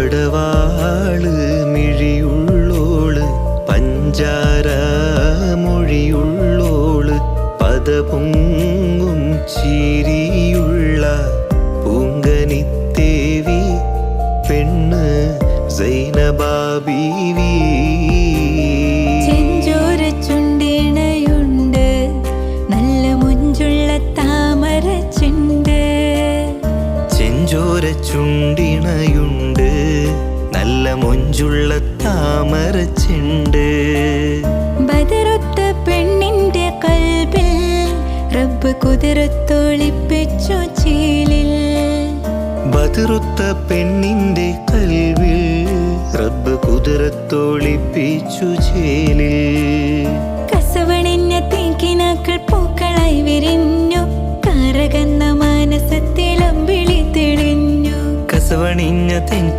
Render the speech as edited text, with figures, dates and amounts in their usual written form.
പടവാള് മിഴിയുള്ളോള് പഞ്ചാര മൊഴിയുള്ളോള് പദപൊങ്ങും ചിരിയുള്ള പൂങ്കനിത്തേവി പെണ്ണ് സൈനബാ ബീവി. ചെഞ്ചോര ചുണ്ടിണയുണ്ട് നല്ല മുഞ്ചുള്ള താമര ചെണ്ട്. ചെഞ്ചോര ചുണ്ടിണയുണ്ട് നല്ല മൊഞ്ചുള്ള താമര ചെണ്ട്. ബദറൊത്ത പെണ്ണിന്റെ കൽബിൽ റബ്ബ് കുതിരത്തൊളിപ്പിച്ചു ചേലിൽ. ബദറുത്ത പെണ്ണിന്റെ കൽവിൽ റബ്ബ് കുതിരത്തൊളിപ്പിച്ചു ചേലിൽ. കസവണിഞ്ഞ തേക്കിനാക്കൾ പൂക്കളായി വിരിഞ്ഞു കാരകന്ന മാനസത്തിലമ്പിളി തെളിഞ്ഞു. കസവണിഞ്ഞ തെങ്കി